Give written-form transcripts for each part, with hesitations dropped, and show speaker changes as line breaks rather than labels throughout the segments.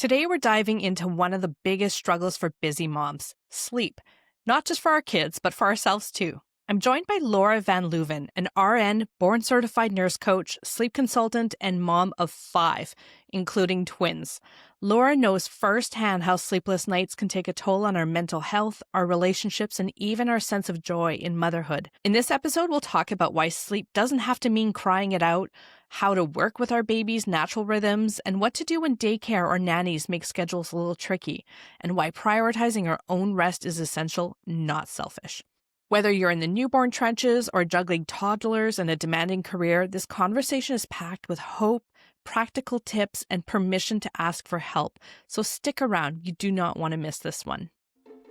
Today, we're diving into one of the biggest struggles for busy moms, sleep. Not just for our kids, but for ourselves too. I'm joined by Laura Van Luven, an RN, board-certified nurse coach, sleep consultant, and mom of 5, including twins. Laura knows firsthand how sleepless nights can take a toll on our mental health, our relationships, and even our sense of joy in motherhood. In this episode, we'll talk about why sleep doesn't have to mean crying it out, how to work with our baby's natural rhythms, and what to do when daycare or nannies make schedules a little tricky, and why prioritizing our own rest is essential, not selfish. Whether you're in the newborn trenches or juggling toddlers and a demanding career, this conversation is packed with hope, practical tips, and permission to ask for help. So stick around. You do not want to miss this one.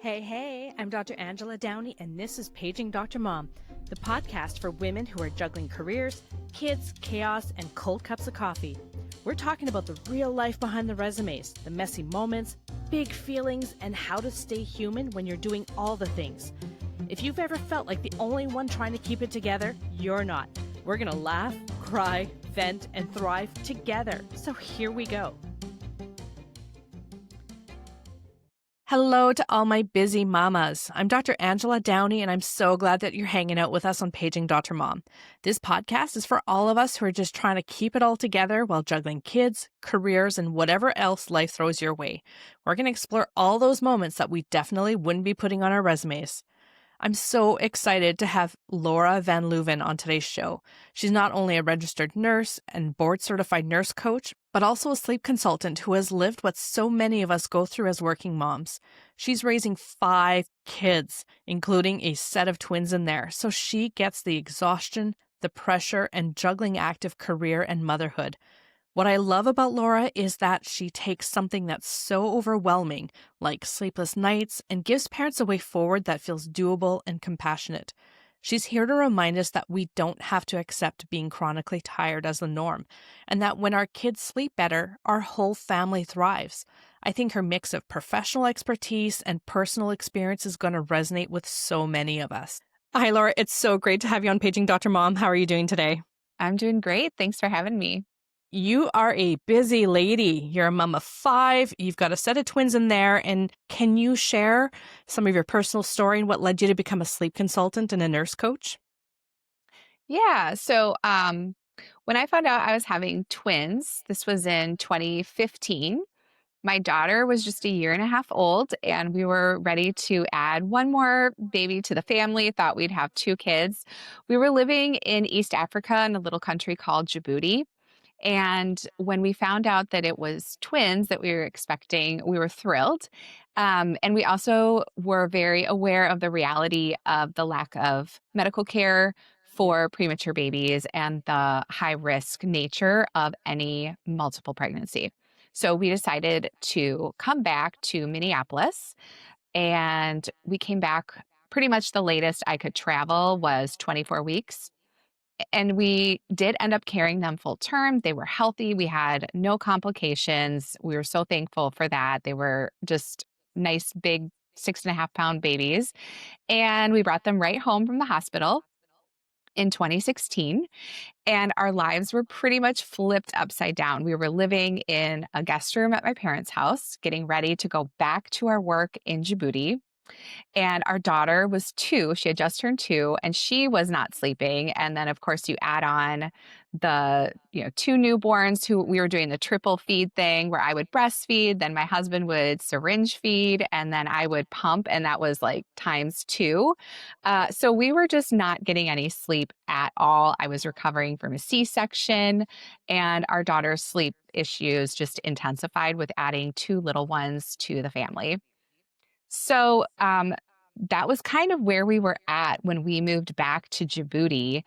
Hey, I'm Dr. Angela Downey, and this is Paging Dr. Mom, the podcast for women who are juggling careers, kids, chaos, and cold cups of coffee. We're talking about the real life behind the resumes, the messy moments, big feelings, and how to stay human when you're doing all the things. If you've ever felt like the only one trying to keep it together, you're not. We're going to laugh, cry, vent, and thrive together. So here we go. Hello to all my busy mamas. I'm Dr. Angela Downey, and I'm so glad that you're hanging out with us on Paging Dr. Mom. This podcast is for all of us who are just trying to keep it all together while juggling kids, careers, and whatever else life throws your way. We're going to explore all those moments that we definitely wouldn't be putting on our resumes. I'm so excited to have Laura Van Luven on today's show. She's not only a registered nurse and board-certified nurse coach, but also a sleep consultant who has lived what so many of us go through as working moms. She's raising 5 kids, including a set of twins in there, so she gets the exhaustion, the pressure, and juggling act of career and motherhood. What I love about Laura is that she takes something that's so overwhelming, like sleepless nights, and gives parents a way forward that feels doable and compassionate. She's here to remind us that we don't have to accept being chronically tired as the norm, and that when our kids sleep better, our whole family thrives. I think her mix of professional expertise and personal experience is going to resonate with so many of us. Hi, Laura. It's so great to have you on Paging Dr. Mom. How are you doing today?
I'm doing great. Thanks for having me.
You are a busy lady. You're a mom of 5. You've got a set of twins in there. And can you share some of your personal story and what led you to become a sleep consultant and a nurse coach?
Yeah. When I found out I was having twins, this was in 2015. My daughter was just a year and a half old, and we were ready to add one more baby to the family. Thought we'd have 2 kids. We were living in East Africa in a little country called Djibouti. And when we found out that it was twins that we were expecting, we were thrilled. And we also were very aware of the reality of the lack of medical care for premature babies and the high risk nature of any multiple pregnancy. So we decided to come back to Minneapolis, and we came back pretty much the latest I could travel was 24 weeks. And we did end up carrying them full term. They were healthy. We had no complications. We were so thankful for that. They were just nice, big 6.5-pound babies. And we brought them right home from the hospital in 2016. And our lives were pretty much flipped upside down. We were living in a guest room at my parents' house, getting ready to go back to our work in Djibouti. And our daughter was 2. She had just turned 2, and she was not sleeping. And then, of course, you add on the 2 newborns who we were doing the triple feed thing where I would breastfeed, then my husband would syringe feed, and then I would pump. And that was like times 2. So we were just not getting any sleep at all. I was recovering from a C-section, and our daughter's sleep issues just intensified with adding 2 little ones to the family. So that was kind of where we were at when we moved back to Djibouti.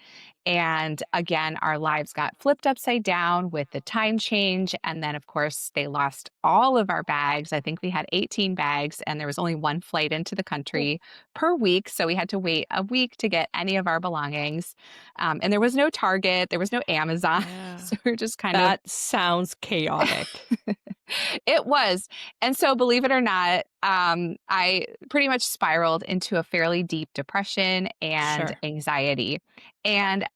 And again, our lives got flipped upside down with the time change. And then, of course, they lost all of our bags. I think we had 18 bags, and there was only 1 flight into the country per week. So we had to wait a week to get any of our belongings. And there was no Target, there was no Amazon.
Yeah.
So we were just
That sounds chaotic.
It was. And so, believe it or not, I pretty much spiraled into a fairly deep depression and
Sure.
anxiety. And,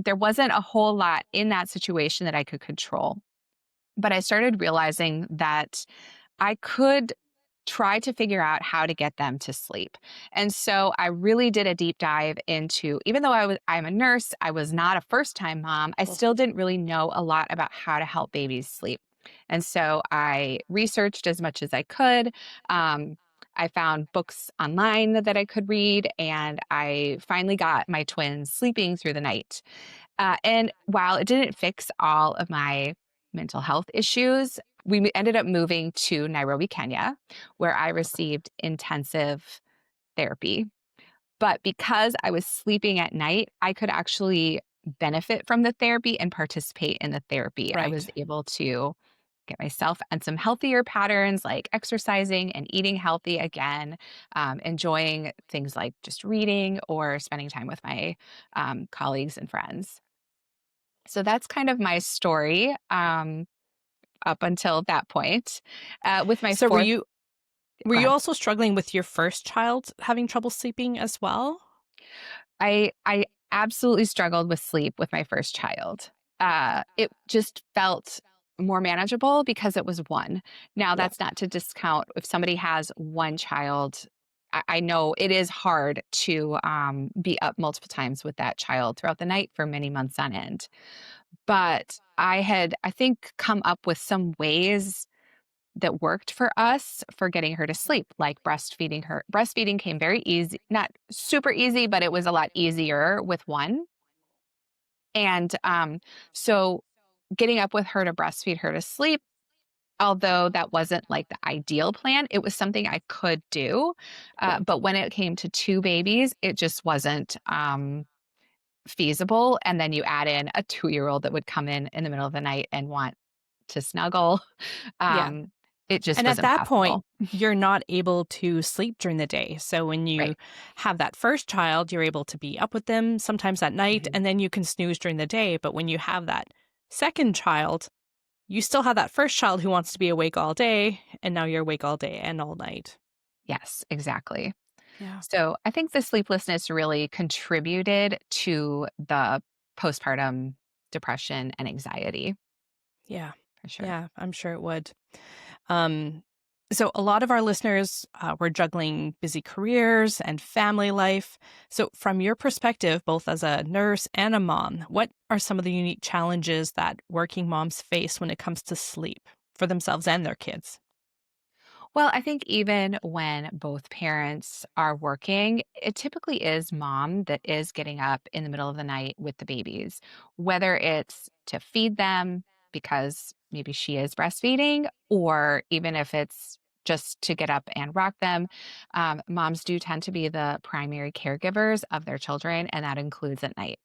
there wasn't a whole lot in that situation that I could control. But I started realizing that I could try to figure out how to get them to sleep. And so I really did a deep dive into, even though I'm a nurse, I was not a first-time mom, I still didn't really know a lot about how to help babies sleep. And so I researched as much as I could. Um, I found books online that I could read, and I finally got my twins sleeping through the night. And while it didn't fix all of my mental health issues, we ended up moving to Nairobi, Kenya, where I received intensive therapy. But because I was sleeping at night, I could actually benefit from the therapy and participate in the therapy. I
Right.
was able to get myself on some healthier patterns like exercising and eating healthy again, enjoying things like just reading or spending time with my colleagues and friends. So that's kind of my story, up until that point. With my
So
4th
were
Go
you
ahead.
also struggling with your first child having trouble sleeping as well?
I absolutely struggled with sleep with my first child. It just felt more manageable because it was 1. Now,
Yeah.
that's not to discount if somebody has 1 child. I know it is hard to, be up multiple times with that child throughout the night for many months on end. But I had, I think, come up with some ways that worked for us for getting her to sleep, like breastfeeding her. Breastfeeding came very easy, not super easy, but it was a lot easier with 1. And so getting up with her to breastfeed her to sleep, although that wasn't like the ideal plan, it was something I could do.
Right.
But when it came to 2 babies, it just wasn't feasible. And then you add in a 2-year-old that would come in the middle of the night and want to snuggle.
Yeah.
Um, it just
And at
wasn't
that point,
possible.
you're not able to sleep during the day. So when
Right.
you have that first child, you're able to be up with them sometimes at night,
Mhm.
and then you can snooze during the day. But when you have that second child, you still have that first child who wants to be awake all day, and now you're awake all day and all night.
Yes, exactly.
Yeah.
So I think the sleeplessness really contributed to the postpartum depression and anxiety
Yeah.
for sure.
Yeah, I'm sure it would. Um, so a lot of our listeners were juggling busy careers and family life. So from your perspective, both as a nurse and a mom, what are some of the unique challenges that working moms face when it comes to sleep for themselves and their kids?
Well, I think even when both parents are working, it typically is mom that is getting up in the middle of the night with the babies, whether it's to feed them because maybe she is breastfeeding, or even if it's just to get up and rock them. Moms do tend to be the primary caregivers of their children, and that includes at night.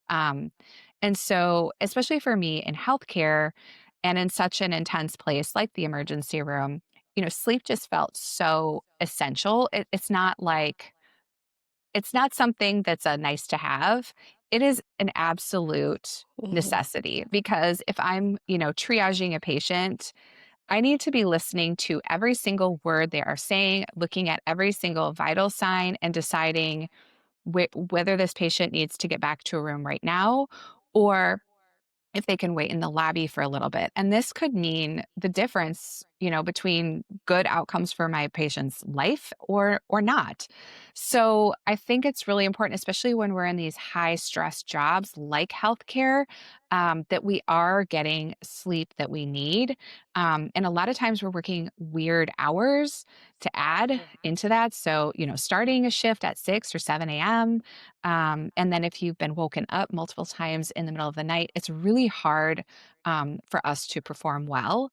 Um, and so, especially for me in healthcare and in such an intense place like the emergency room, sleep just felt so essential. It's not like, it's not something that's a nice to have. It is an absolute
Hmm.
necessity because if I'm, triaging a patient, I need to be listening to every single word they are saying, looking at every single vital sign, and deciding whether this patient needs to get back to a room right now or if they can wait in the lobby for a little bit. And this could mean the difference, between good outcomes for my patient's life or not. So I think it's really important, especially when we're in these high stress jobs like healthcare, that we are getting sleep that we need. And a lot of times we're working weird hours to add into that. So, starting a shift at 6 or 7 a.m. And then if you've been woken up multiple times in the middle of the night, it's really hard for us to perform well.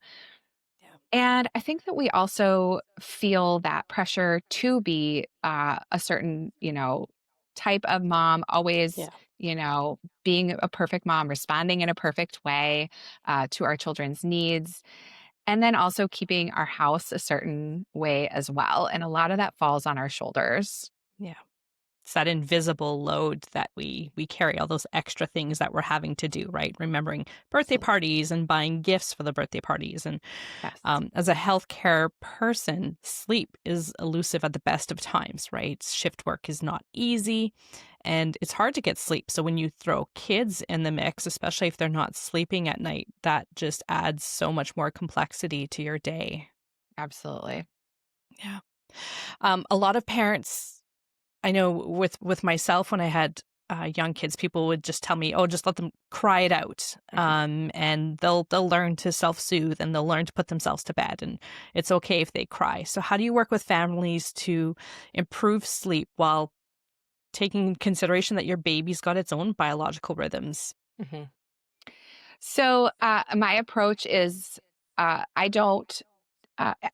Yeah.
And I think that we also feel that pressure to be a certain, type of mom, always,
Yeah.
being a perfect mom, responding in a perfect way to our children's needs, and then also keeping our house a certain way as well. And a lot of that falls on our shoulders.
Yeah. It's that invisible load that we carry, all those extra things that we're having to do, right? Remembering birthday parties and buying gifts for the birthday parties. And
Yes.
as a healthcare person, sleep is elusive at the best of times, right? Shift work is not easy. and it's hard to get sleep. So when you throw kids in the mix, especially if they're not sleeping at night, that just adds so much more complexity to your day.
Absolutely.
Yeah. A lot of parents, I know with myself when I had young kids, people would just tell me, "Oh, just let them cry it out,
Mhm.
and they'll learn to self soothe and they'll learn to put themselves to bed, and it's okay if they cry." So, how do you work with families to improve sleep while taking consideration that your baby's got its own biological rhythms?
Mhm. So, my approach is I don't,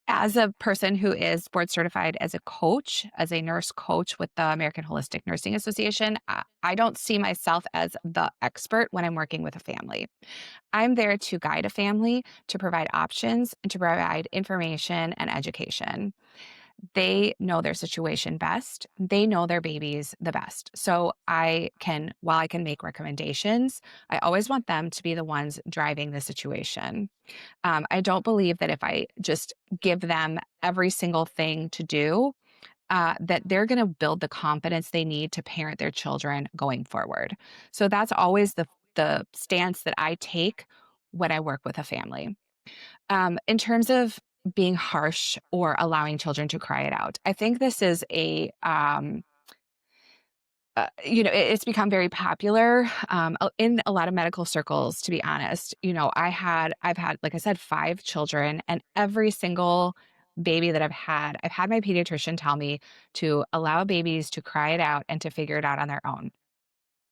as a person who is board certified as a coach, as a nurse coach with the American Holistic Nursing Association, I don't see myself as the expert when I'm working with a family. I'm there to guide a family, to provide options, and to provide information and education. They know their situation best. They know their babies the best. So while I can make recommendations, I always want them to be the ones driving the situation. I don't believe that if I just give them every single thing to do, that they're going to build the confidence they need to parent their children going forward. So that's always the stance that I take when I work with a family. In terms of being harsh or allowing children to cry it out, I think this is it's become very popular in a lot of medical circles. To be honest, I've had, like I said, 5 children, and every single baby that I've had my pediatrician tell me to allow babies to cry it out and to figure it out on their own.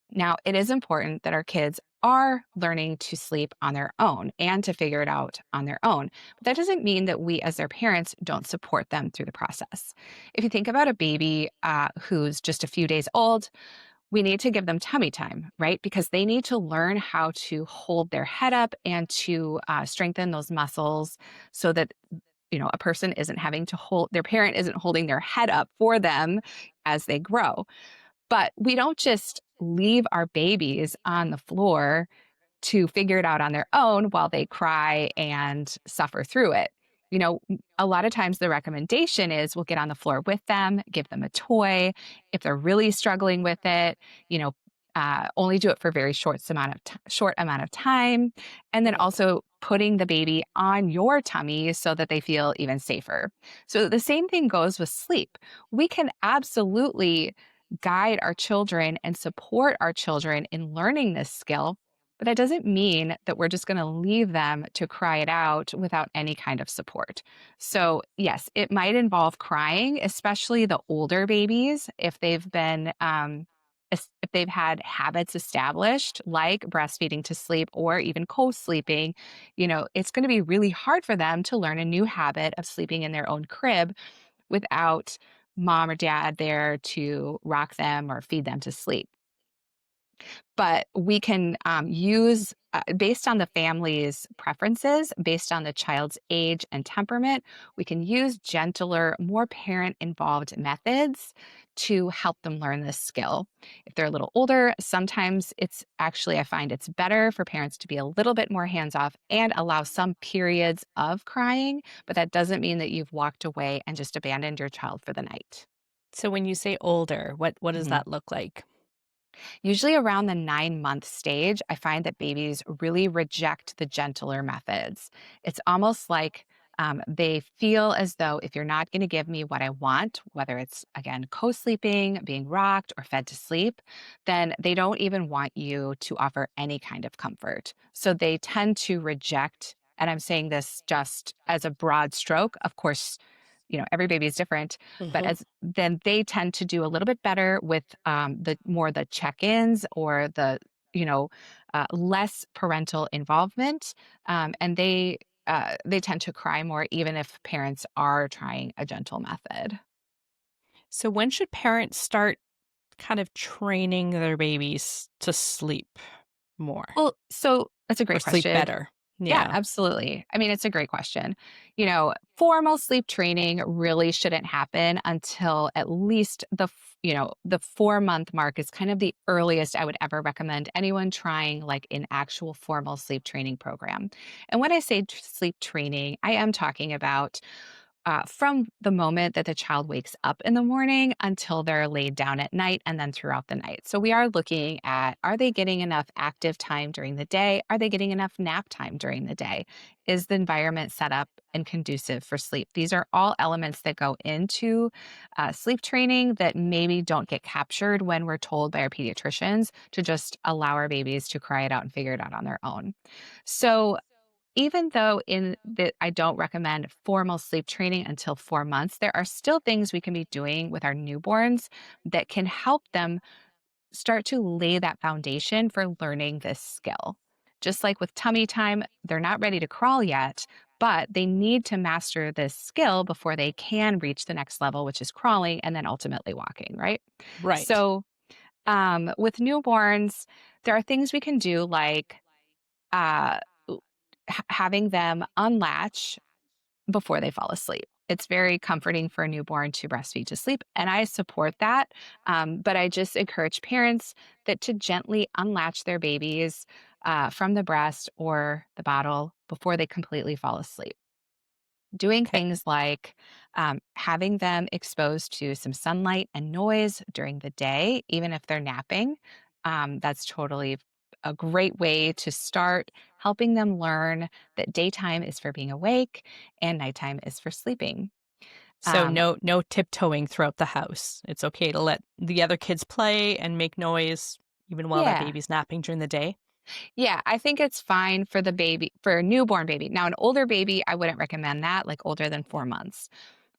Now, it is important that our kids are learning to sleep on their own and to figure it out on their own. But that doesn't mean that we, as their parents, don't support them through the process. If you think about a baby who's just a few days old, we need to give them tummy time, right? Because they need to learn how to hold their head up and to strengthen those muscles so that a person isn't having to hold their parent isn't holding their head up for them as they grow. But we don't just leave our babies on the floor to figure it out on their own while they cry and suffer through it. A lot of times the recommendation is we'll get on the floor with them, give them a toy. If they're really struggling with it, you know, only do it for a very short amount of time, and then
Right.
also putting the baby on your tummy so that they feel even safer. So the same thing goes with sleep. We can absolutely guide our children and support our children in learning this skill, but that doesn't mean that we're just going to leave them to cry it out without any kind of support. So, yes, it might involve crying, especially the older babies, if they've had habits established like breastfeeding to sleep or even co-sleeping. It's going to be really hard for them to learn a new habit of sleeping in their own crib without mom or dad there to rock them or feed them to sleep. But we can use, based on the family's preferences, based on the child's age and temperament, we can use gentler, more parent involved methods to help them learn this skill. If they're a little older, sometimes I find it's better for parents to be a little bit more hands off and allow some periods of crying, but that doesn't mean that you've walked away and just abandoned your child for the night.
So, when you say older, what does
Mhm.
that look like?
Usually around the 9-month stage, I find that babies really reject the gentler methods. It's almost like they feel as though if you're not going to give me what I want, whether it's again co sleeping, being rocked, or fed to sleep, then they don't even want you to offer any kind of comfort. So they tend to reject. And I'm saying this just as a broad stroke. Of course, every baby is different, but
Hmm.
as then they tend to do a little bit better with the check-ins or less parental involvement, and they tend to cry more even if parents are trying a gentle method.
So, when should parents start kind of training their babies to sleep more
Well, so that's a
or
great
sleep
question.
better?
Yeah,
Yeah.
absolutely. I mean, it's a great question. Formal sleep training really shouldn't happen until at least the 4-month mark is kind of the earliest I would ever recommend anyone trying like an actual formal sleep training program. And when I say sleep training, I am talking about from the moment that the child wakes up in the morning until they're laid down at night and then throughout the night. So we are looking at, are they getting enough active time during the day? Are they getting enough nap time during the day? Is the environment set up and conducive for sleep? These are all elements that go into sleep training that maybe don't get captured when we're told by our pediatricians to just allow our babies to cry it out and figure it out on their own. So even though in that I don't recommend formal sleep training until 4 months, there are still things we can be doing with our newborns that can help them start to lay that foundation for learning this skill. Just like with tummy time, they're not ready to crawl yet, but they need to master this skill before they can reach the next level, which is crawling and then ultimately walking, right?
Right.
So, with newborns, there are things we can do like uh, having them unlatch before they fall asleep. It's very comforting for a newborn to breastfeed to sleep, and I support that. But I just encourage parents that to gently unlatch their babies from the breast or the bottle before they completely fall asleep. Doing
Okay.
things like having them exposed to some sunlight and noise during the day, even if they're napping. That's totally a great way to start helping them learn that daytime is for being awake and nighttime is for sleeping.
So
Um,
no tiptoeing throughout the house. It's okay to let the other kids play and make noise even while that
yeah,
baby's napping during the day?
yeah, I think it's fine for the baby, for a newborn baby. Now, an older baby, I wouldn't recommend that, like older than 4 months.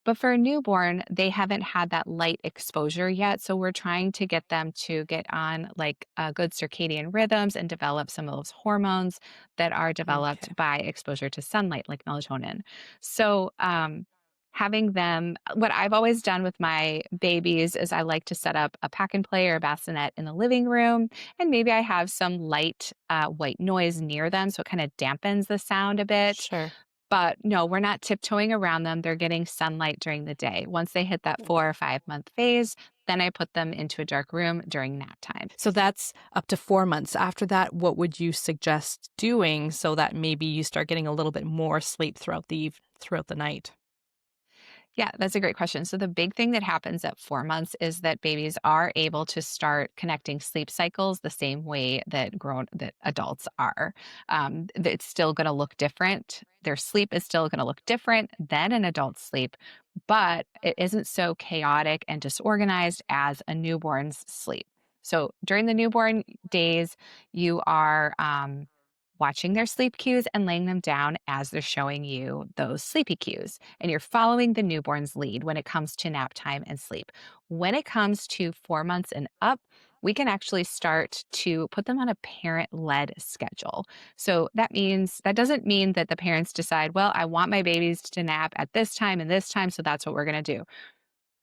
But for a newborn, they haven't had that light exposure yet. So we're trying to get them to get on like good circadian rhythms and develop some of those hormones that are developed
Okay.
by exposure to sunlight, like melatonin. So, having them, what I've always done with my babies is I like to set up a pack and play or a bassinet in the living room. And maybe I have some light white noise near them. So it kind of dampens the sound a bit.
Sure.
But no, we're not tiptoeing around them. They're getting sunlight during the day. Once they hit that 4 or 5 month phase, then I put them into a dark room during nap time.
So that's up to 4 months. After that, what would you suggest doing so that maybe you start getting a little bit more sleep throughout the night?
Yeah, that's a great question. So the big thing that happens at 4 months is that babies are able to start connecting sleep cycles the same way that adults are. It's still going to look different. Their sleep is still going to look different than an adult's sleep, but it isn't so chaotic and disorganized as a newborn's sleep. So during the newborn days, you are watching their sleep cues and laying them down as they're showing you those sleepy cues. And you're following the newborn's lead when it comes to nap time and sleep. When it comes to 4 months and up, we can actually start to put them on a parent led schedule. So that doesn't mean that the parents decide, well, I want my babies to nap at this time and this time, so that's what we're going to do.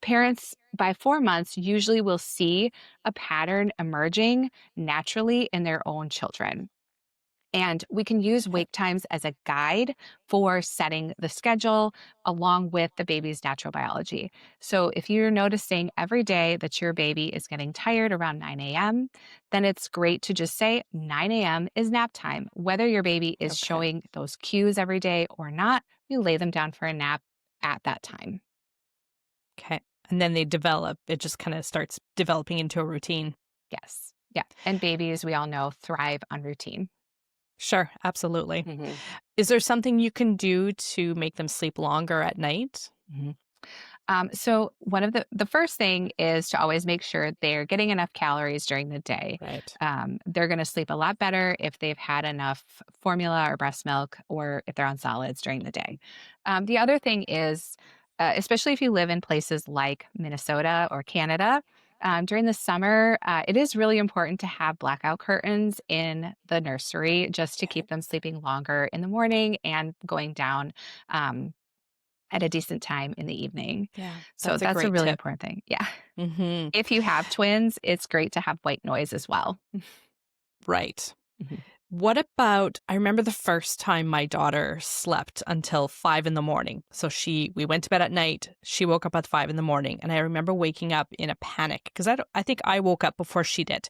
Parents by 4 months usually will see a pattern emerging naturally in their own children. And we can use
Okay.
wake times as a guide for setting the schedule along with the baby's natural biology. So if you're noticing every day that your baby is getting tired around 9 a.m., then it's great to just say 9 a.m. is nap time. Whether your baby is
Okay.
showing those cues every day or not, you lay them down for a nap at that time.
Okay. And then they develop. It just kind of starts developing into a routine.
Yes. Yeah. And babies, we all know, thrive on routine.
Sure, absolutely.
Mhm.
Is there something you can do to make them sleep longer at night?
Mhm. So one of the first thing is to always make sure they're getting enough calories during the day.
Right.
They're going to sleep a lot better if they've had enough formula or breast milk, or if they're on solids during the day. The other thing is, especially if you live in places like Minnesota or Canada. During the summer, it is really important to have blackout curtains in the nursery just to
Okay.
keep them sleeping longer in the morning and going down. Um, at a decent time in the evening.
Yeah,
So
that's a
that's a
great
really
tip.
important thing. Yeah.
Mhm.
If you have twins, it's great to have white noise as well.
Right.
Mhm.
What about, I remember the first time my daughter slept until 5 in the morning. So we went to bed at night. She woke up at 5 in the morning. And I remember waking up in a panic because I think I woke up before she did.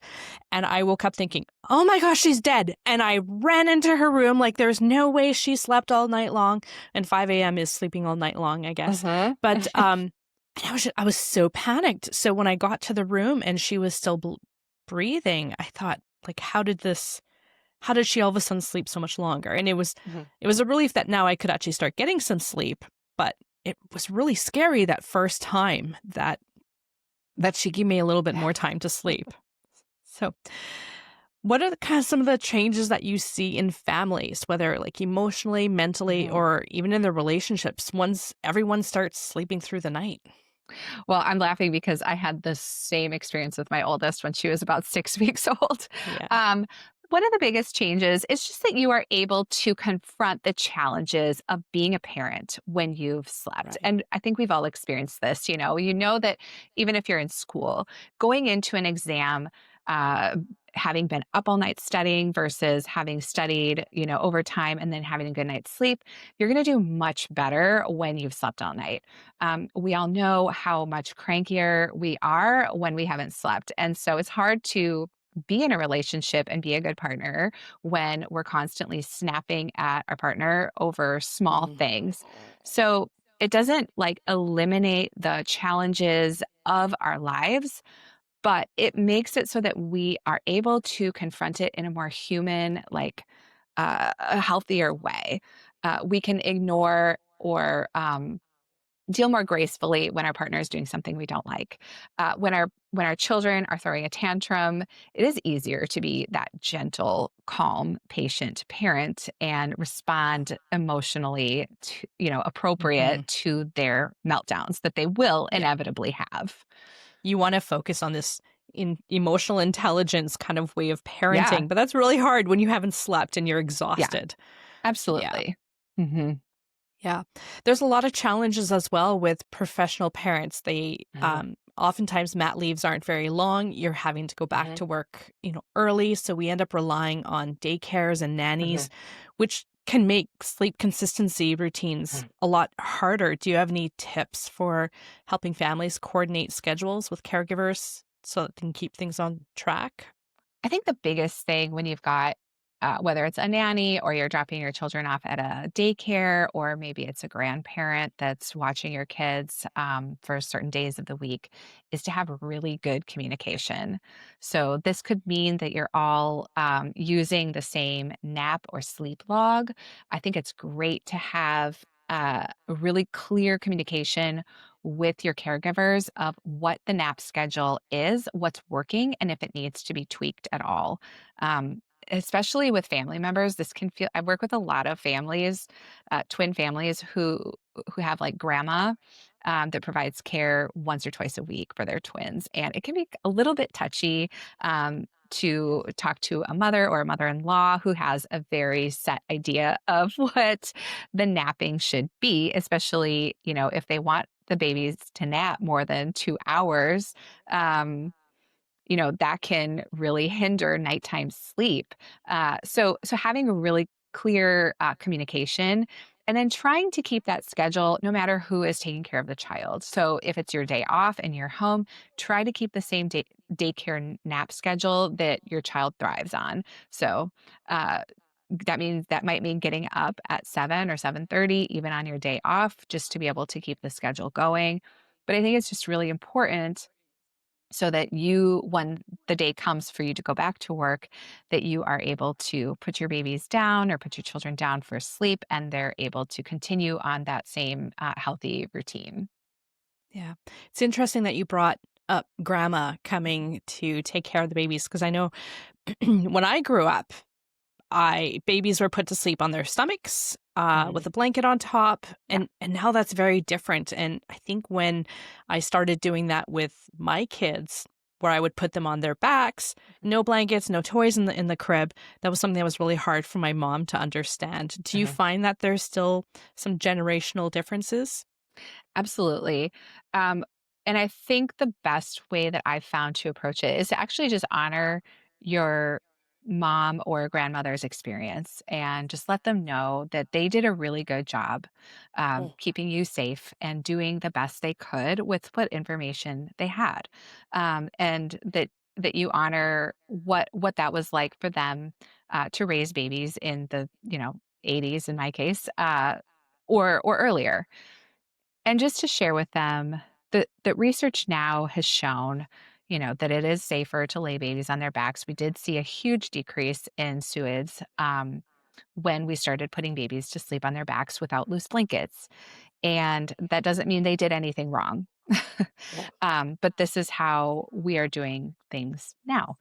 And I woke up thinking, oh my gosh, she's dead. And I ran into her room like there's no way she slept all night long. And 5 a.m. is sleeping all night long, I guess.
Mhm.
But, and I was so panicked. So when I got to the room and she was still breathing, I thought, like, how did she all of a sudden sleep so much longer? And
Mhm.
it was a relief that now I could actually start getting some sleep, but it was really scary that first time that she gave me a little bit more time to sleep. So, what are some of the changes that you see in families, whether like emotionally, mentally,
Mhm.
or even in their relationships once everyone starts sleeping through the night?
Well, I'm laughing because I had the same experience with my oldest when she was about 6 weeks old.
Yeah,
Um, one of the biggest changes is just that you are able to confront the challenges of being a parent when you've slept.
right.
And I think we've all experienced this. You know that even if you're in school, going into an exam, uh, having been up all night studying versus having studied, over time and then having a good night's sleep, you're going to do much better when you've slept all night. We all know how much crankier we are when we haven't slept. And so it's hard to be in a relationship and be a good partner when we're constantly snapping at our partner over small
Mhm.
things. So it doesn't like eliminate the challenges of our lives, but it makes it so that we are able to confront it in a more human, like a healthier way. We can ignore or deal more gracefully when our partner is doing something we don't like. When our children are throwing a tantrum, it is easier to be that gentle, calm, patient parent and respond emotionally to,
Mhm.
appropriate to their meltdowns that they will
Yeah.
inevitably have.
You want to focus on this in emotional intelligence kind of way of
Yeah.
parenting, but that's really hard when you haven't slept and you're
Yeah.
exhausted. Yeah.
Absolutely. Hmm.
Yeah. There's a lot of challenges as well with professional parents. They
Hmm.
oftentimes mat leaves aren't very long. You're having to go back
Hmm.
to work, early, so we end up relying on daycares and
Hmm.
nannies, which can make sleep consistency routines a lot harder. Do you have any tips for helping families coordinate schedules with caregivers so that they can keep things on track?
I think the biggest thing when you've got, whether it's a nanny or you're dropping your children off at a daycare, or maybe it's a grandparent that's watching your kids for certain days of the week, is to have really good communication. So, this could mean that you're all using the same nap or sleep log. I think it's great to have a really clear communication with your caregivers of what the nap schedule is, what's working, and if it needs to be tweaked at all. Especially with family members, this can feel. I work with a lot of families, twin families who have like grandma that provides care once or twice a week for their twins, and it can be a little bit touchy. To talk to a mother or a mother-in-law who has a very set idea of what the napping should be, especially, if they want the babies to nap more than 2 hours, um, that can really hinder nighttime sleep. So having a really clear communication and then trying to keep that schedule no matter who is taking care of the child. So if it's your day off and you're home, try to keep the same daycare nap schedule that your child thrives on. So uh, that might mean getting up at 7 or 7:30 even on your day off just to be able to keep the schedule going. But I think it's just really important so that when the day comes for you to go back to work, that you are able to put your babies down or put your children down for sleep and they're able to continue on that same healthy routine.
Yeah. It's interesting that you brought up grandma coming to take care of the babies because I know when I grew up, I babies were put to sleep on their stomachs with
Mhm.
a blanket on top,
Yeah.
and now that's very different. And I think when I started doing that with my kids, where I would put them on their backs, no blankets, no toys in the crib, that was something that was really hard for my mom to understand. Do you
Mhm.
find that there's still some generational differences?
Absolutely. Um, and I think the best way that I've found to approach it is to actually just honor your mom or grandmother's experience and just let them know that they did a really good job
Mm.
keeping you safe and doing the best they could with what information they had, and that you honor what that was like for them to raise babies in the 80s in my case, or earlier, and just to share with them that research now has shown, that it is safer to lay babies on their backs. We did see a huge decrease in SUIDs when we started putting babies to sleep on their backs without loose blankets. And that doesn't mean they did anything wrong.
Yeah.
But this is how we are doing things now,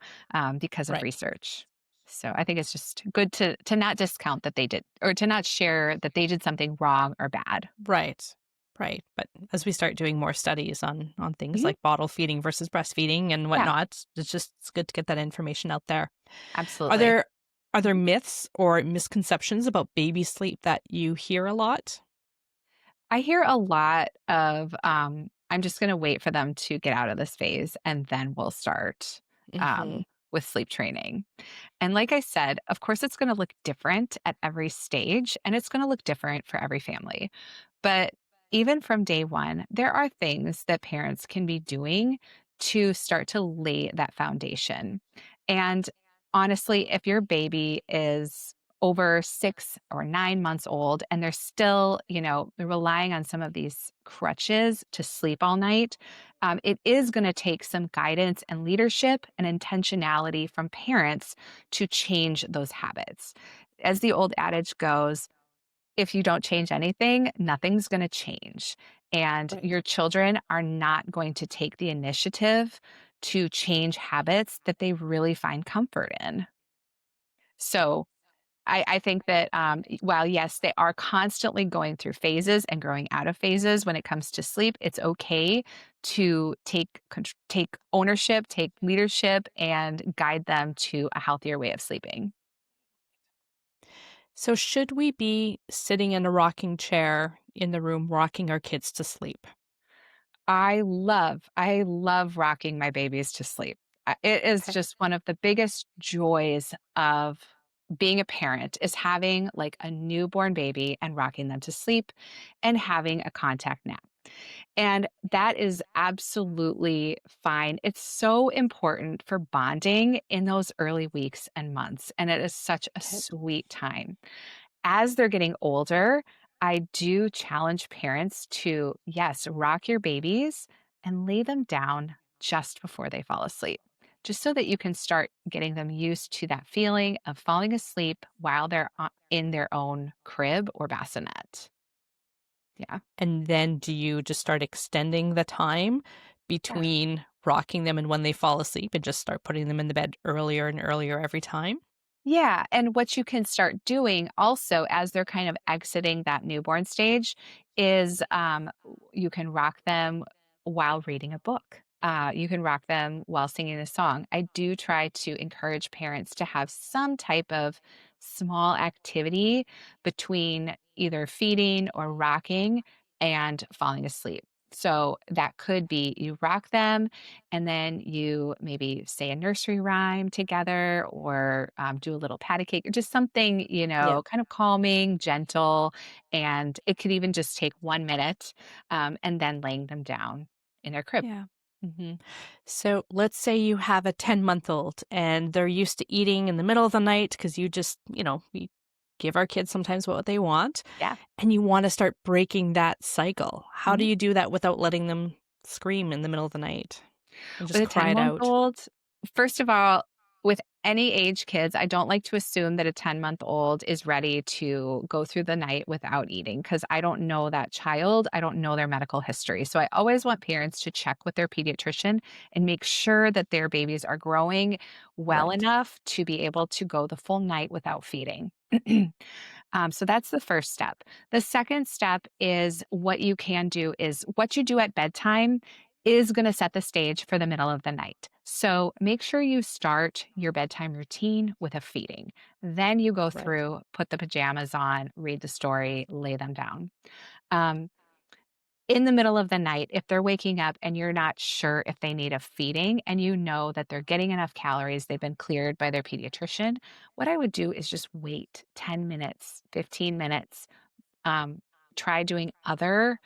because of
Right.
research. So I think it's just good to not discount that they did, or to not share that they did something wrong or bad.
Right. Right. But as we start doing more studies on things
Mhm.
like bottle feeding versus breastfeeding and
Yeah,
whatnot, it's good to get that information out there. Are
absolutely.
there are there
Mhm.
myths or misconceptions about baby sleep that you hear a lot?
I hear a lot of, I'm just gonna wait for them to get out of this phase, and then we'll start,
Hmm.
with sleep training. And like I said, of course, it's gonna look different at every stage, and it's gonna look different for every family. But even from day one, there are things that parents can be doing to start to lay that foundation. And honestly, if your baby is over 6 or 9 months old and they're still, they're relying on some of these crutches to sleep all night, it is going to take some guidance and leadership and intentionality from parents to change those habits. As the old adage goes, if you don't change anything, nothing's going to change. And
Right.
your children are not going to take the initiative to change habits that they really find comfort in. So I think that while, yes, they are constantly going through phases and growing out of phases when it comes to sleep, it's okay to take ownership, take leadership, and guide them to a healthier way of sleeping.
So should we be sitting in a rocking chair in the room rocking our kids to sleep?
I love rocking my babies to sleep. It is
Okay.
just one of the biggest joys of being a parent, is having like a newborn baby and rocking them to sleep and having a contact nap. And that is absolutely fine. It's so important for bonding in those early weeks and months. And it is such a
Okay.
sweet time. As they're getting older, I do challenge parents to, yes, rock your babies and lay them down just before they fall asleep, just so that you can start getting them used to that feeling of falling asleep while they're in their own crib or bassinet. Yeah.
And then do you just start extending the time
Yeah.
between rocking them and when they fall asleep and just start putting them in the bed earlier and earlier every time?
Yeah, and what you can start doing also as they're kind of exiting that newborn stage is, you can rock them while reading a book. You can rock them while singing a song. I do try to encourage parents to have some type of small activity between either feeding or rocking and falling asleep. So that could be you rock them and then you maybe say a nursery rhyme together, or do a little patty cake, or just something,
Yeah.
kind of calming, gentle. And it could even just take 1 minute, and then laying them down in their crib.
Yeah.
Hmm.
So let's say you have a 10-month-old and they're used to eating in the middle of the night because you just, we give our kids sometimes what they want
Yeah.
and you want to start breaking that cycle. How do you do that without letting them scream in the middle of the night and
With
just
a
cry it out?
ten-month-old, first of all, with any age kids, I don't like to assume that a 10-month-old is ready to go through the night without eating, because I don't know that child. I don't know their medical history. So I always want parents to check with their pediatrician and make sure that their babies are growing well
Right.
enough to be able to go the full night without feeding. So that's the first step. The second step is, what you can do is what you do at bedtime is going to set the stage for the middle of the night. So make sure you start your bedtime routine with a feeding. Then you go
Right.
through, put the pajamas on, read the story, lay them down. Um, in the middle of the night, if they're waking up and you're not sure if they need a feeding and you know that they're getting enough calories, they've been cleared by their pediatrician, what I would do is just wait 10 minutes, 15 minutes. Um, Try doing other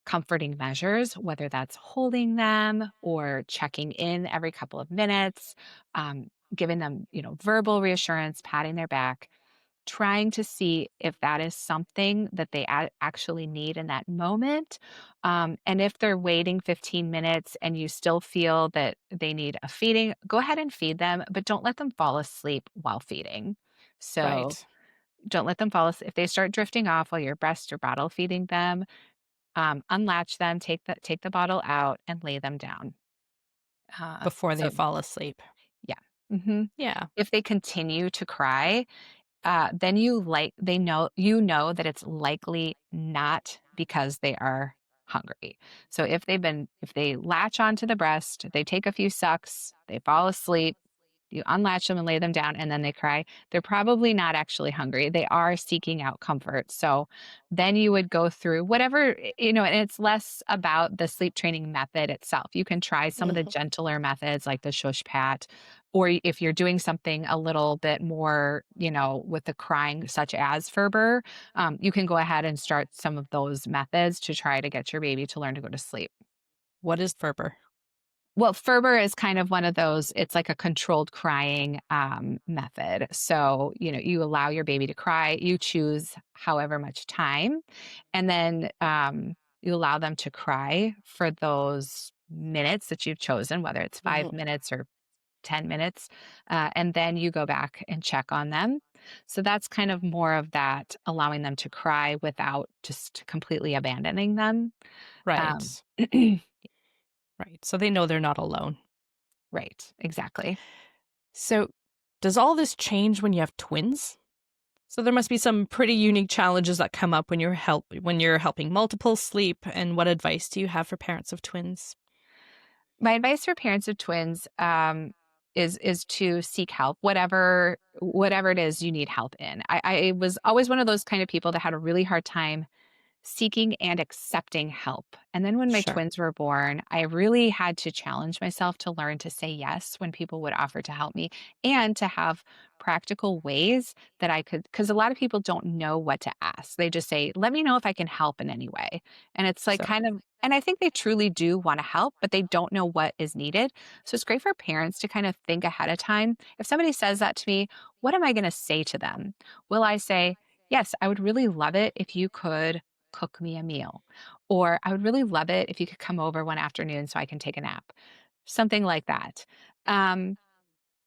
comforting measures, whether that's holding them or checking in every couple of minutes, giving them, verbal reassurance, patting their back, trying to see if that is something that they actually need in that moment. And if they're waiting 15 minutes and you still feel that they need a feeding, go ahead and feed them, but don't let them fall asleep while feeding. So
Right.
don't let them fall asleep. If they start drifting off while you're breast or bottle feeding them, unlatch them, take the bottle out, and lay them down.
Before they
So
fall asleep.
yeah. hmm
Yeah.
If they continue to cry, then you know that it's likely not because they are hungry. So if they latch onto the breast, they take a few sucks, they fall asleep, you unlatch them and lay them down and then they cry, they're probably not actually hungry. They are seeking out comfort. So then you would go through whatever, and it's less about the sleep training method itself. You can try some of the
Mhm.
gentler methods like the shush pat, or if you're doing something a little bit more, with the crying, such as Ferber, you can go ahead and start some of those methods to try to get your baby to learn to go to sleep.
What is Ferber?
Well, Ferber is kind of one of those, it's like a controlled crying method. So, you allow your baby to cry, you choose however much time, and then you allow them to cry for those minutes that you've chosen, whether it's
Mhm.
5 minutes or 10 minutes. And then you go back and check on them. So that's kind of more of that, allowing them to cry without just completely abandoning them. Um,
Right. Right. So they know they're not alone.
right, exactly.
So does all this change when you have twins? So there must be some pretty unique challenges that come up when you're helping multiple sleep, and what advice do you have for parents of twins?
My advice for parents of twins is to seek help, whatever it is you need help in. I was always one of those kind of people that had a really hard time seeking and accepting help. And then when my
Sure.
twins were born, I really had to challenge myself to learn to say yes when people would offer to help me and to have practical ways that I could, because a lot of people don't know what to ask. They just say, let me know if I can help in any way. And it's like
So,
kind of, and I think they truly do want to help, but they don't know what is needed. So it's great for parents to kind of think ahead of time. If somebody says that to me, what am I going to say to them? Will I say, yes, I would really love it if you could cook me a meal. Or I would really love it if you could come over one afternoon so I can take a nap. Something like that. Um,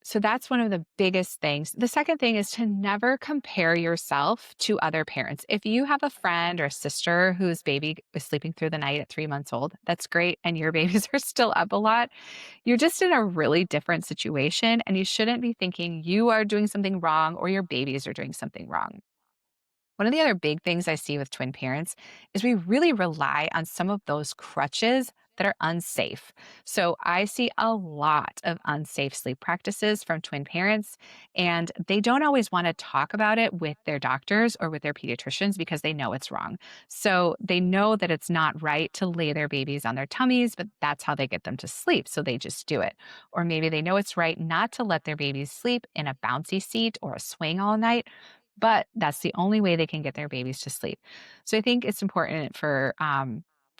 so that's one of the biggest things. The second thing is to never compare yourself to other parents. If you have a friend or a sister whose baby is sleeping through the night at 3 months old, that's great. And your babies are still up a lot. You're just in a really different situation. And you shouldn't be thinking you are doing something wrong or your babies are doing something wrong. One of the other big things I see with twin parents is we really rely on some of those crutches that are unsafe. So I see a lot of unsafe sleep practices from twin parents, and they don't always want to talk about it with their doctors or with their pediatricians because they know it's wrong. So they know that it's not right to lay their babies on their tummies, but that's how they get them to sleep. So they just do it. Or maybe they know it's right not to let their babies sleep in a bouncy seat or a swing all night, but that's the only way they can get their babies to sleep. So I think it's important for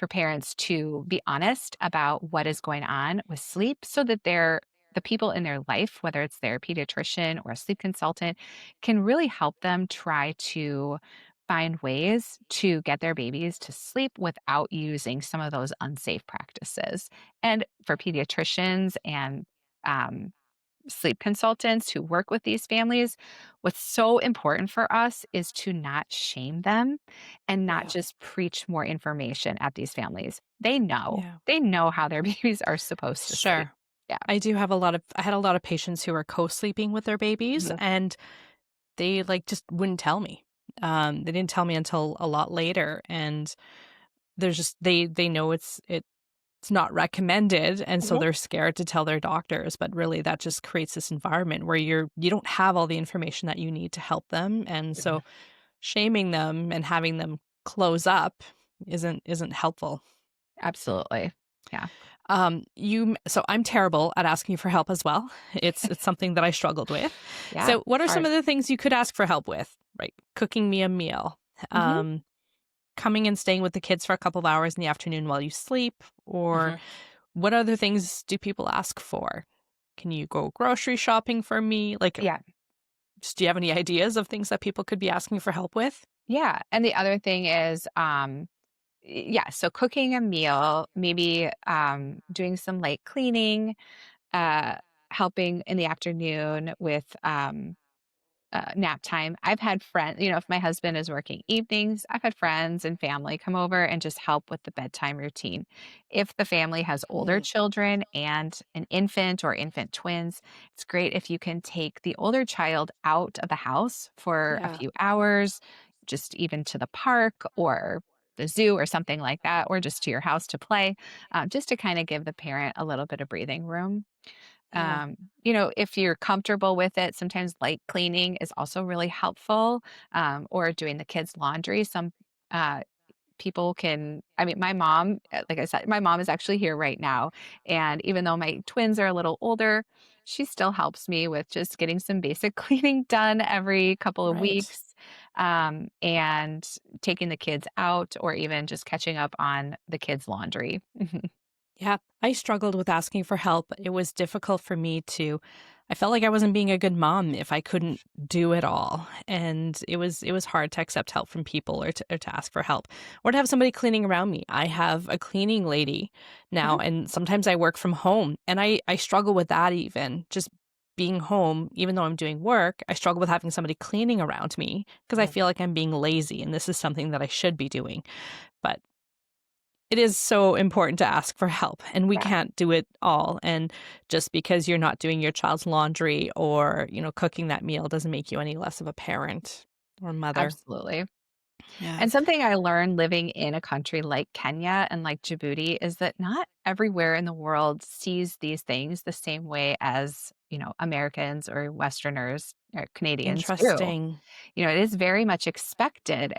parents to be honest about what is going on with sleep so that the people in their life, whether it's their pediatrician or a sleep consultant, can really help them try to find ways to get their babies to sleep without using some of those unsafe practices. And for pediatricians and um, sleep consultants who work with these families, what's so important for us is to not shame them and not
yeah.
just preach more information at these families. They know.
Yeah.
They know how their babies are supposed to sleep.
Sure.
Yeah.
I had a lot of patients who were co-sleeping with their babies,
Mhm.
and they like just wouldn't tell me. They didn't tell me until a lot later, and there's just they know it's not recommended, and so
Mhm.
they're scared to tell their doctors, but really that just creates this environment where you don't have all the information that you need to help them, and so shaming them and having them close up isn't helpful.
Absolutely. Yeah.
So I'm terrible at asking for help as well. It's something that I struggled with.
Yeah.
So what
It's
are some
hard.
of the things you could ask for help with? Right. Cooking me a meal.
Mhm.
Um, Coming and staying with the kids for a couple of hours in the afternoon while you sleep, or
Mhm.
what other things do people ask for? Can you go grocery shopping for me? Like,
Yeah.
just do you have any ideas of things that people could be asking for help with?
Yeah. And the other thing is, yeah, so cooking a meal, maybe doing some light cleaning, uh, helping in the afternoon with nap time. I've had friends, if my husband is working evenings, I've had friends and family come over and just help with the bedtime routine. If the family has older
Mm,
children and an infant or infant twins, it's great if you can take the older child out of the house for a
yeah.
few hours, just even to the park or the zoo or something like that, or just to your house to play, just to kind of give the parent a little bit of breathing room.
Yeah.
If you're comfortable with it, sometimes light cleaning is also really helpful, or doing the kids' laundry. Some uh, people can, I mean, my mom, like I said, my mom is actually here right now. And even though my twins are a little older, she still helps me with just getting some basic cleaning done every couple of
Right.
weeks, and taking the kids out, or even just catching up on the kids' laundry.
Yeah, I struggled with asking for help. It was difficult for me to I felt like I wasn't being a good mom if I couldn't do it all. And it was hard to accept help from people or to ask for help or to have somebody cleaning around me. I have a cleaning lady now
Mhm.
and sometimes I work from home and I struggle with that even. Just being home, even though I'm doing work, I struggle with having somebody cleaning around me because I feel like I'm being lazy and this is something that I should be doing. But it is so important to ask for help, and we
Yeah,
can't do it all, and just because you're not doing your child's laundry or, cooking that meal doesn't make you any less of a parent or mother.
absolutely.
Yeah.
And something I learned living in a country like Kenya and like Djibouti is that not everywhere in the world sees these things the same way as, Americans or Westerners or Canadians do.
Interesting.
It is very much expected.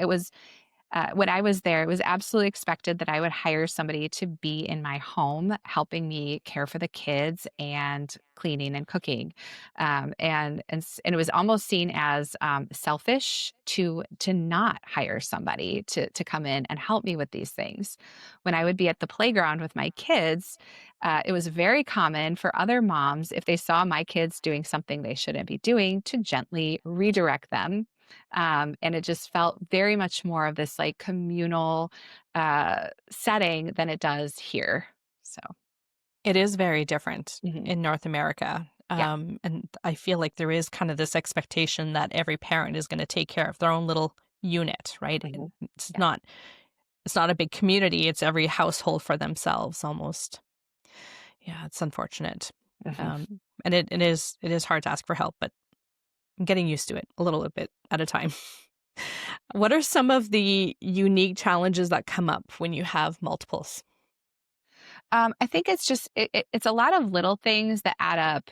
When I was there, it was absolutely expected that I would hire somebody to be in my home, helping me care for the kids and cleaning and cooking, and it was almost seen as selfish to not hire somebody to come in and help me with these things. When I would be at the playground with my kids, it was very common for other moms, if they saw my kids doing something they shouldn't be doing, to gently redirect them, and it just felt very much more of this like communal setting than it does here. So,
It is very different
mhm,
in North America,
yeah.
and I feel like there is kind of this expectation that every parent is gonna take care of their own little unit, right?
Mhm.
And it's
Yeah.
not it's not a big community, it's every household for themselves almost. Yeah, it's unfortunate.
Mhm.
And it is hard to ask for help, but I'm getting used to it a little bit at a time. What are some of the unique challenges that come up when you have multiples?
I think it's just it's a lot of little things that add up.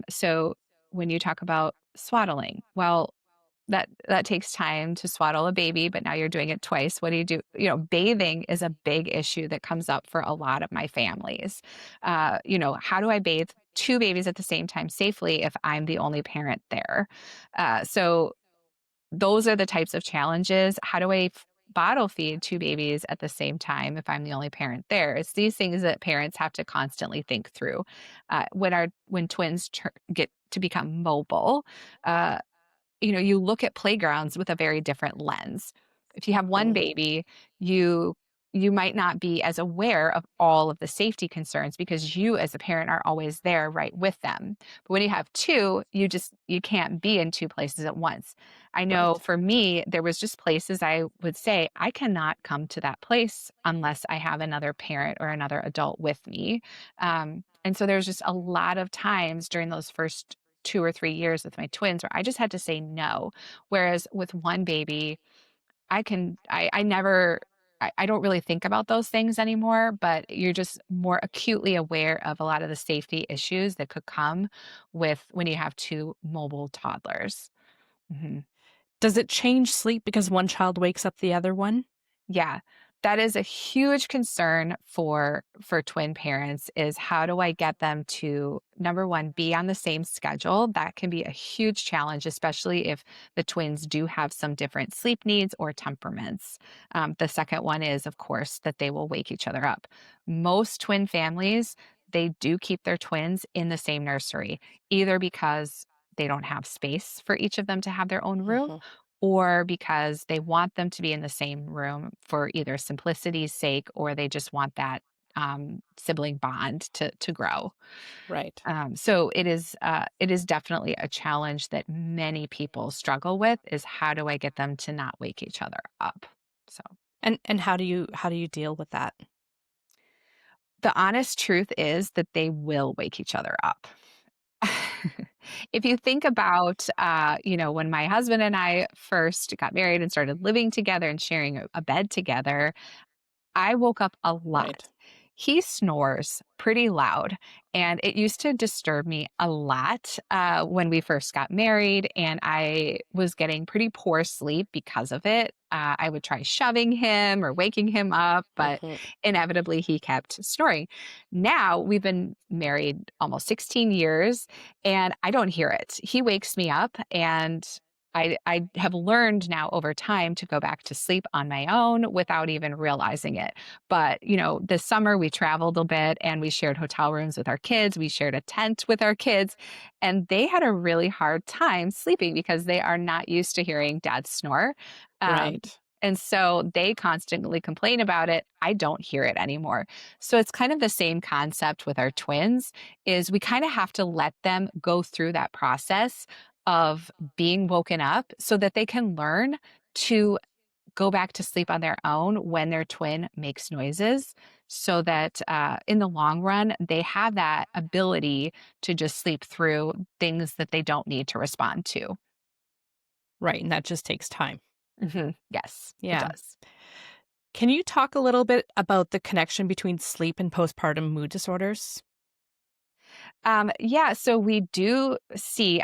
So when you talk about swaddling, well, that takes time to swaddle a baby, but now you're doing it twice. What do you do? Bathing is a big issue that comes up for a lot of my families. How do I bathe two babies at the same time safely if I'm the only parent there? So those are the types of challenges. How do I bottle feed two babies at the same time if I'm the only parent there? It's these things that parents have to constantly think through. When twins get to become mobile, uh, you look at playgrounds with a very different lens. If you have one
Mm.
baby, you you might not be as aware of all of the safety concerns because you as a parent are always there right with them. But when you have two, you can't be in two places at once. I know
Right.
for me, there was just places I would say I cannot come to that place unless I have another parent or another adult with me. And so there's just a lot of times during those first 2 or 3 years with my twins where I just had to say no. Whereas with one baby, I never I don't really think about those things anymore, but you're just more acutely aware of a lot of the safety issues that could come with when you have 2 mobile toddlers. Mhm.
Does it change sleep because one child wakes up the other one?
Yeah, that is a huge concern for twin parents is how do I get them to number 1 be on the same schedule? That can be a huge challenge, especially if the twins do have some different sleep needs or temperaments. The second one is, of course, that they will wake each other up. Most twin families, they do keep their twins in the same nursery, either because they don't have space for each of them to have their own room
Hmm.
or because they want them to be in the same room for either simplicity's sake or they just want that sibling bond to grow.
Right.
So it is definitely a challenge that many people struggle with is how do I get them to not wake each other up? So
And how do you deal with that?
the honest truth is that they will wake each other up. If you think about, when my husband and I first got married and started living together and sharing a bed together, I woke up a
Right.
lot. He snores pretty loud, and it used to disturb me a lot when we first got married, and I was getting pretty poor sleep because of it. I would try shoving him or waking him up, but
Hmm.
inevitably he kept snoring. Now we've been married almost 16 years, and I don't hear it. He wakes me up, and I have learned now over time to go back to sleep on my own without even realizing it. But, this summer we traveled a bit and we shared hotel rooms with our kids. We shared a tent with our kids, and they had a really hard time sleeping because they are not used to hearing dad snore. Um,
Right.
and so they constantly complain about it. I don't hear it anymore. So it's kind of the same concept with our twins is we kind of have to let them go through that process of being woken up so that they can learn to go back to sleep on their own when their twin makes noises so that in the long run they have that ability to just sleep through things that they don't need to respond to.
Right. And that just takes time.
Yes, it
Yeah.
does.
Can you talk a little bit about the connection between sleep and postpartum mood disorders?
Yeah, so we do see.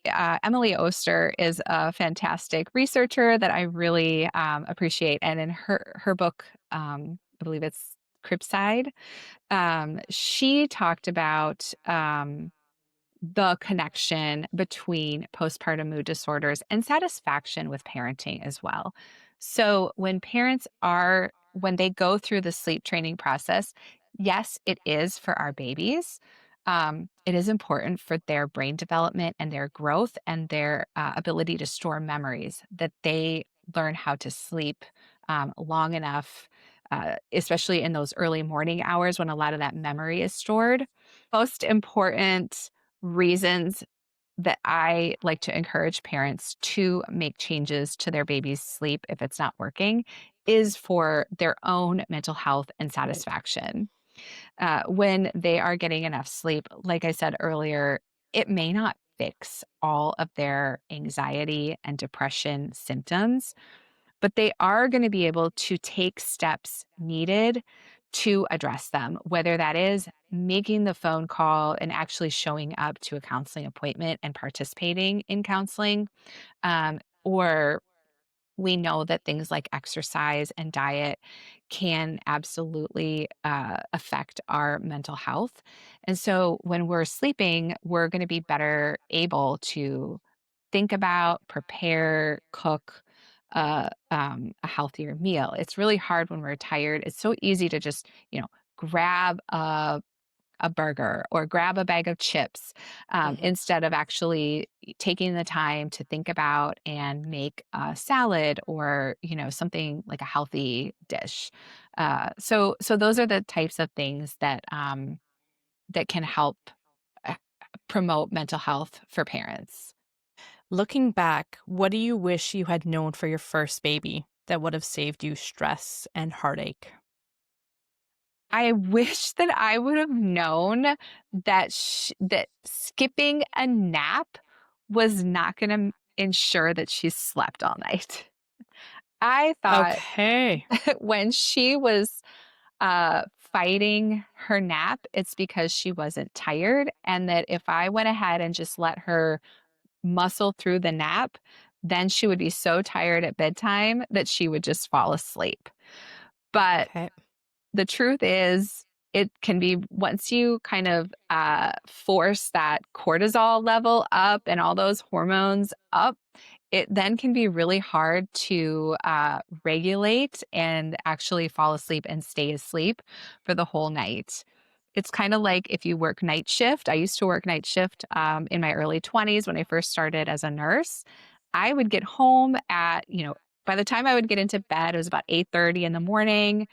Emily Oster is a fantastic researcher that I really appreciate, and in her book, I believe it's Cribside, she talked about the connection between postpartum mood disorders and satisfaction with parenting as well. So when they go through the sleep training process, yes, it is for our babies. It is important for their brain development and their growth and their ability to store memories that they learn how to sleep long enough, especially in those early morning hours when a lot of that memory is stored. Most important reasons that I like to encourage parents to make changes to their baby's sleep if it's not working is for their own mental health and
Right.
satisfaction. When they are getting enough sleep, like I said earlier, it may not fix all of their anxiety and depression symptoms, but they are going to be able to take steps needed to address them, whether that is making the phone call and actually showing up to a counseling appointment and participating in counseling, or we know that things like exercise and diet can absolutely affect our mental health. And so when we're sleeping, we're going to be better able to think about, prepare, cook a healthier meal. It's really hard when we're tired. It's so easy to just, grab a burger or grab a bag of chips
Hmm.
instead of actually taking the time to think about and make a salad or something like a healthy dish. So those are the types of things that can help uh, promote mental health for parents.
Looking back, what do you wish you had known for your first baby that would have saved you stress and heartache?
I wish that I would have known that that skipping a nap was not going to ensure that she slept all night. I thought
Okay.
when she was fighting her nap, it's because she wasn't tired, and that if I went ahead and just let her muscle through the nap, then she would be so tired at bedtime that she would just fall asleep. But
Okay.
the truth is, it can be once you kind of force that cortisol level up and all those hormones up, it then can be really hard to regulate and actually fall asleep and stay asleep for the whole night. It's kind of like if you work night shift. I used to work night shift in my early 20s when I first started as a nurse. I would get home at, by the time I would get into bed, it was about 8:30 in the morning.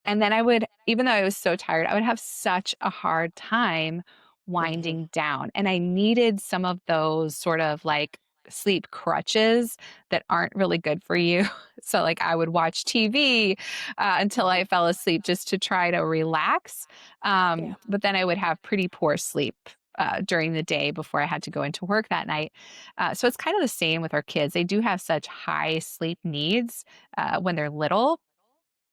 And then I would, even though I was so tired, I would have such a hard time
Hmm.
winding down. And I needed some of those sort of like sleep crutches that aren't really good for you. So, like, I would watch TV until I fell asleep just to try to relax.
Yeah.
But then I would have pretty poor sleep. During the day before I had to go into work that night. So it's kind of the same with our kids. They do have such high sleep needs when they're little,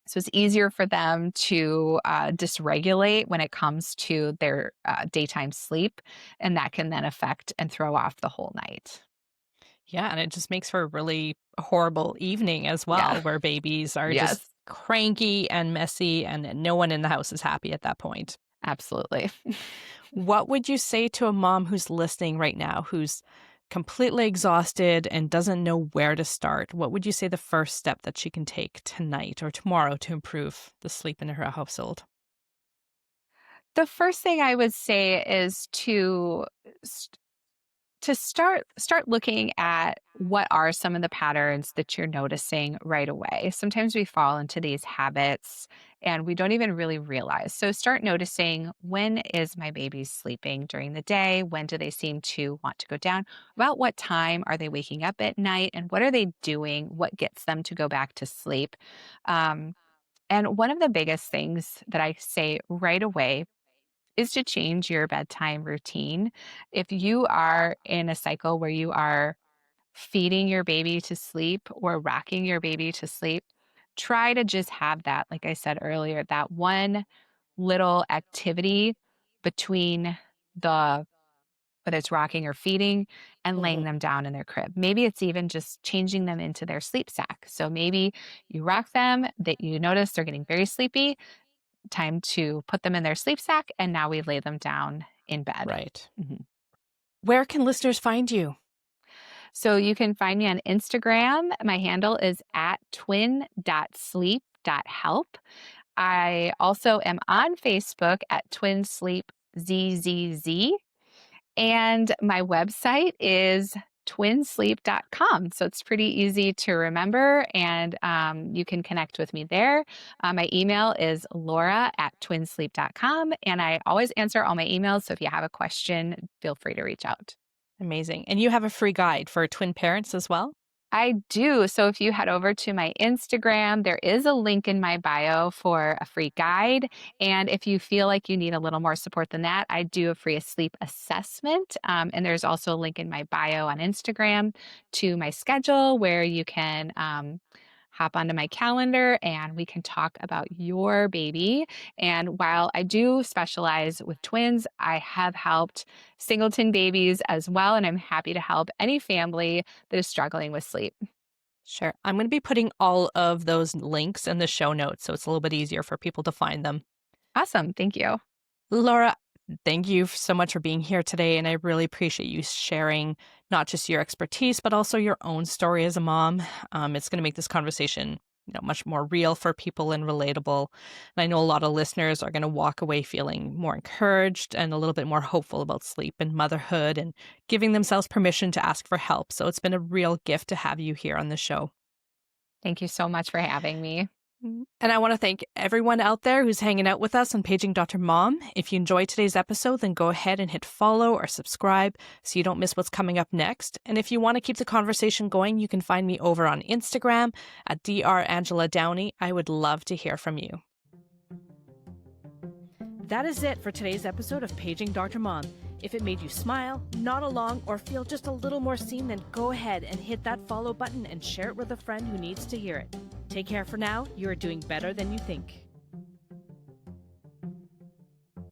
so it's easier for them to dysregulate when it comes to their daytime sleep, and that can then affect and throw off the whole night.
Yeah, and it just makes for a really horrible evening as
Yeah.
well, where babies are just
Yes.
cranky and messy, and no one in the house is happy at that point.
Absolutely.
What would you say to a mom who's listening right now, who's completely exhausted and doesn't know where to start? What would you say the first step that she can take tonight or tomorrow to improve the sleep in her household?
The first thing I would say is to start looking at what are some of the patterns that you're noticing right away. Sometimes we fall into these habits and we don't even really realize. So start noticing, when is my baby sleeping during the day? When do they seem to want to go down? About what time are they waking up at night? And what are they doing? What gets them to go back to sleep? Um, and one of the biggest things that I say right away is to change your bedtime routine. If you are in a cycle where you are feeding your baby to sleep or rocking your baby to sleep, try to just have that, like I said earlier, that one little activity between the whether it's rocking or feeding and laying
Hmm.
them down in their crib. Maybe it's even just changing them into their sleep sack. So maybe you rock them, that you notice they're getting very sleepy, time to put them in their sleep sack, and now we lay them down in bed.
Right.
Mhm.
Where can listeners find you?
So you can find me on Instagram. My handle is at twin.sleep.help. I also am on Facebook at Twin Sleep ZZZ. And my website is twinsleep.com. So it's pretty easy to remember, and you can connect with me there. My email is laura at twinsleep.com. And I always answer all my emails. So if you have a question, feel free to reach out.
Amazing. And you have a free guide for twin parents as well?
I do. So if you head over to my Instagram, there is a link in my bio for a free guide. And if you feel like you need a little more support than that, I do a free sleep assessment. And there's also a link in my bio on Instagram to my schedule where you can hop onto my calendar and we can talk about your baby. And while I do specialize with twins, I have helped singleton babies as well. And I'm happy to help any family that is struggling with sleep.
Sure. I'm going to be putting all of those links in the show notes so it's a little bit easier for people to find them.
Awesome. Thank you.
Laura, thank you so much for being here today. And I really appreciate you sharing not just your expertise, but also your own story as a mom. It's going to make this conversation much more real for people and relatable. And I know a lot of listeners are going to walk away feeling more encouraged and a little bit more hopeful about sleep and motherhood and giving themselves permission to ask for help. So it's been a real gift to have you here on the show.
Thank you so much for having me.
And I want to thank everyone out there who's hanging out with us on Paging Dr. Mom. If you enjoyed today's episode, then go ahead and hit follow or subscribe so you don't miss what's coming up next. And if you want to keep the conversation going, you can find me over on Instagram at @drangeladowney. I would love to hear from you. That is it for today's episode of Paging Dr. Mom. If it made you smile, nod along, or feel just a little more seen, then go ahead and hit that follow button and share it with a friend who needs to hear it. Take care for now. You are doing better than you think.